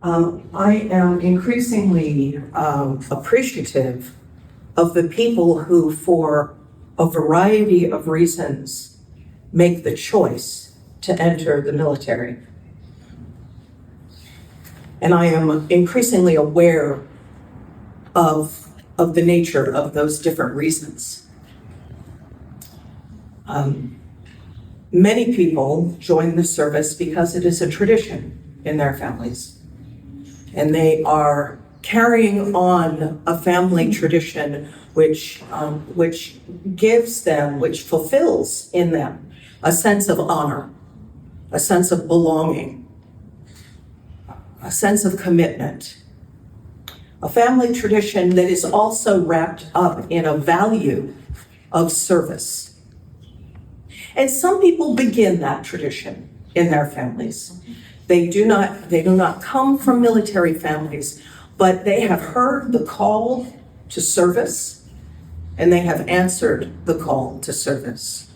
I am increasingly appreciative of the people who, for a variety of reasons, make the choice to enter the military. And I am increasingly aware of the nature of those different reasons. Many people join the service because it is a tradition in their families. And they are carrying on a family tradition which fulfills in them a sense of honor, a sense of belonging, a sense of commitment, a family tradition that is also wrapped up in a value of service. And some people begin that tradition in their families. They do not come from military families, but they have heard the call to service, and they have answered the call to service.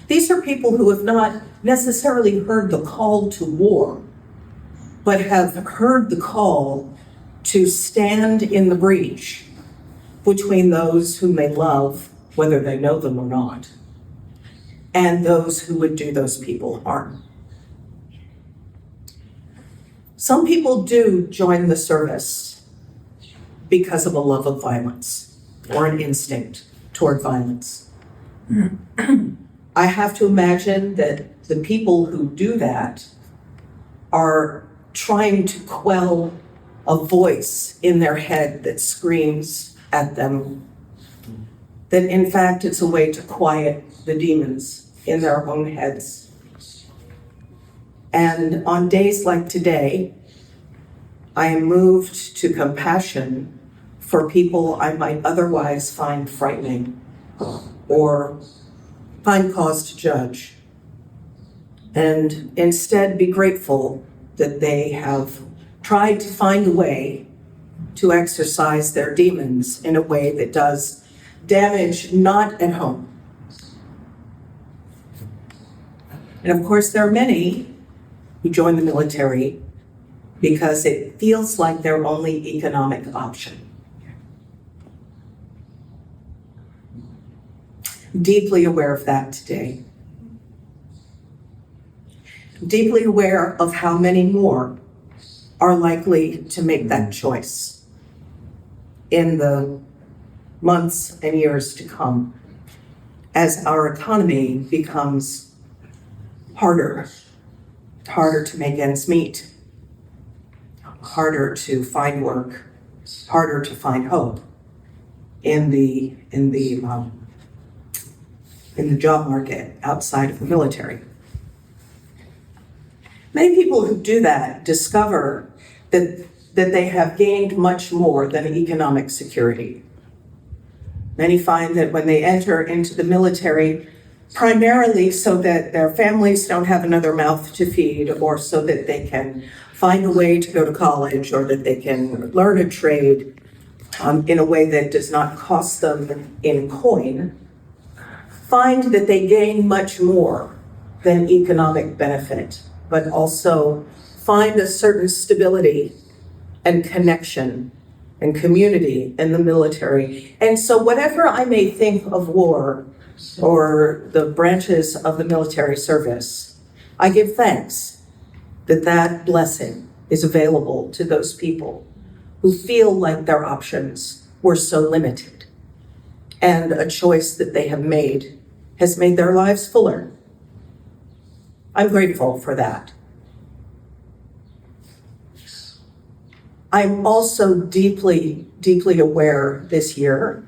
These are people who have not necessarily heard the call to war, but have heard the call to stand in the breach between those whom they love, whether they know them or not, and those who would do those people harm. Some people do join the service because of a love of violence or an instinct toward violence. I have to imagine that the people who do that are trying to quell a voice in their head that screams at them, that in fact it's a way to quiet the demons in their own heads. And on days like today, I am moved to compassion for people I might otherwise find frightening or find cause to judge, and instead be grateful that they have tried to find a way to exercise their demons in a way that does damage not at home. And of course, there are many who join the military because it feels like their only economic option. Deeply aware of that today. Deeply aware of how many more are likely to make that choice in the months and years to come as our economy becomes harder to make ends meet, harder to find work, harder to find hope in the job market outside of the military. Many people who do that discover that they have gained much more than economic security. Many find that when they enter into the military, primarily so that their families don't have another mouth to feed, or so that they can find a way to go to college, or that they can learn a trade in a way that does not cost them in coin, find that they gain much more than economic benefit, but also find a certain stability and connection and community in the military. And so whatever I may think of war or the branches of the military service, I give thanks that that blessing is available to those people who feel like their options were so limited, and a choice that they have made has made their lives fuller. I'm grateful for that. I'm also deeply, deeply aware this year,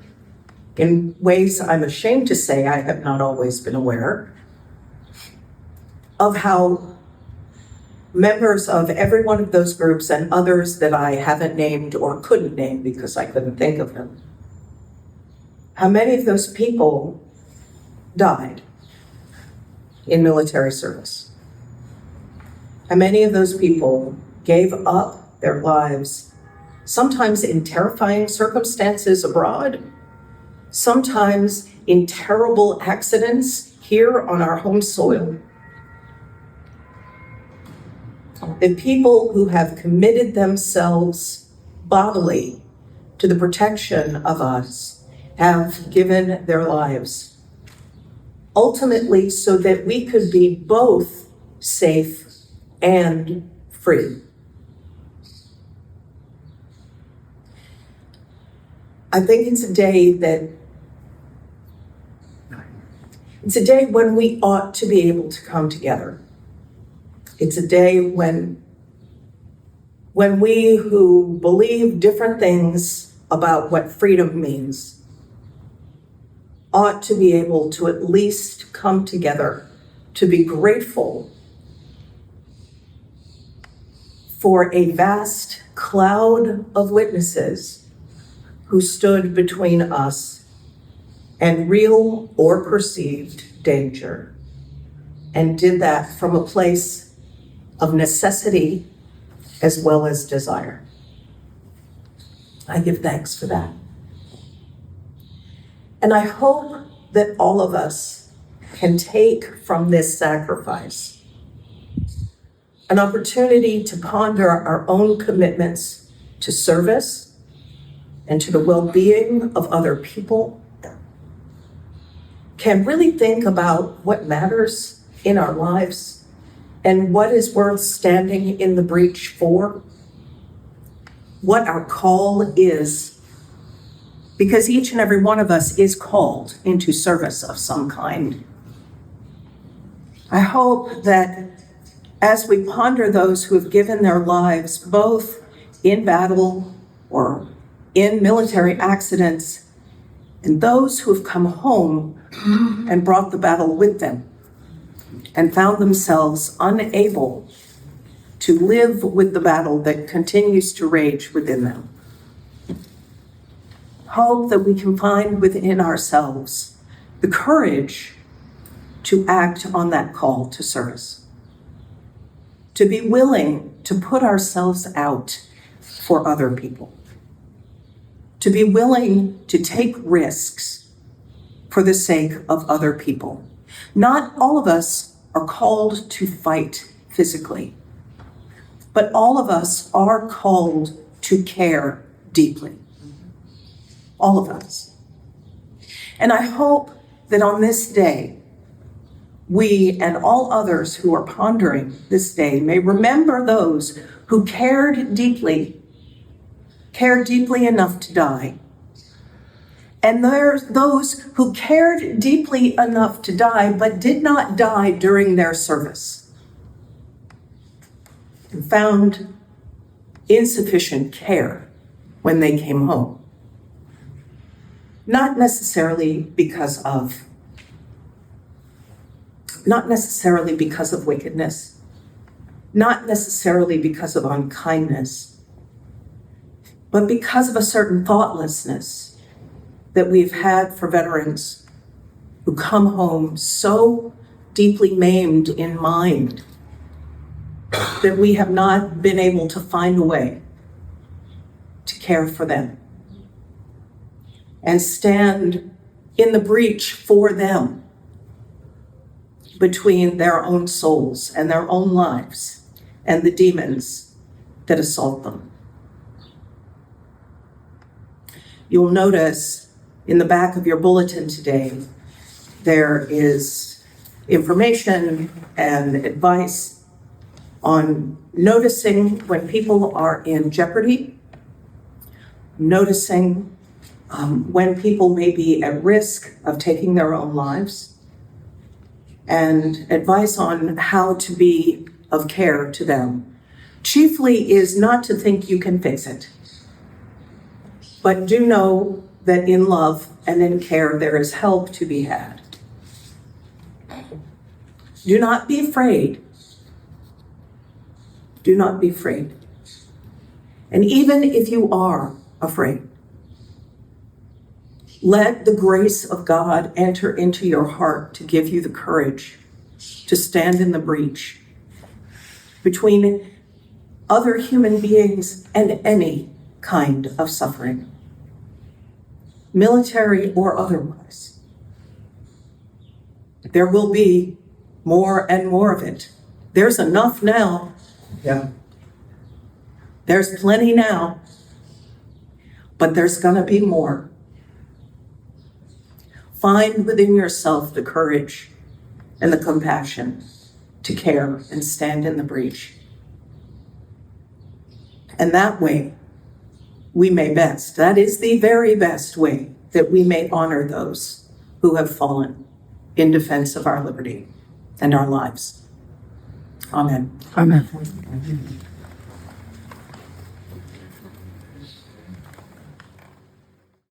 in ways I'm ashamed to say I have not always been aware, of how members of every one of those groups and others that I haven't named or couldn't name because I couldn't think of them, how many of those people died in military service. How many of those people gave up their lives, sometimes in terrifying circumstances abroad, sometimes in terrible accidents here on our home soil. The people who have committed themselves bodily to the protection of us have given their lives, ultimately so that we could be both safe and free. I think it's a day when we ought to be able to come together. It's a day when we who believe different things about what freedom means ought to be able to at least come together to be grateful for a vast cloud of witnesses who stood between us and real or perceived danger, and did that from a place of necessity as well as desire. I give thanks for that. And I hope that all of us can take from this sacrifice an opportunity to ponder our own commitments to service and to the well-being of other people, can really think about what matters in our lives and what is worth standing in the breach for, what our call is, because each and every one of us is called into service of some kind. I hope that as we ponder those who have given their lives both in battle or in military accidents, and those who have come home and brought the battle with them and found themselves unable to live with the battle that continues to rage within them. Hope that we can find within ourselves the courage to act on that call to service, to be willing to put ourselves out for other people, to be willing to take risks for the sake of other people. Not all of us are called to fight physically, but all of us are called to care deeply. All of us. And I hope that on this day, we and all others who are pondering this day may remember those who cared deeply enough to die. And there's those who cared deeply enough to die, but did not die during their service, and found insufficient care when they came home. Not necessarily because of wickedness, not necessarily because of unkindness, but because of a certain thoughtlessness that we've had for veterans who come home so deeply maimed in mind that we have not been able to find a way to care for them and stand in the breach for them between their own souls and their own lives and the demons that assault them. You'll notice in the back of your bulletin today, there is information and advice on noticing when people are in jeopardy, noticing when people may be at risk of taking their own lives, and advice on how to be of care to them. Chiefly is not to think you can fix it, but do know that in love and in care there is help to be had. Do not be afraid. Do not be afraid. And even if you are afraid, let the grace of God enter into your heart to give you the courage to stand in the breach between other human beings and any kind of suffering, military or otherwise. There will be more and more of it. There's enough now Yeah. There's plenty now, but there's gonna be more. Find within yourself the courage and the compassion to care and stand in the breach. And that way, we may best, that is the very best way that we may honor those who have fallen in defense of our liberty and our lives. Amen. Amen.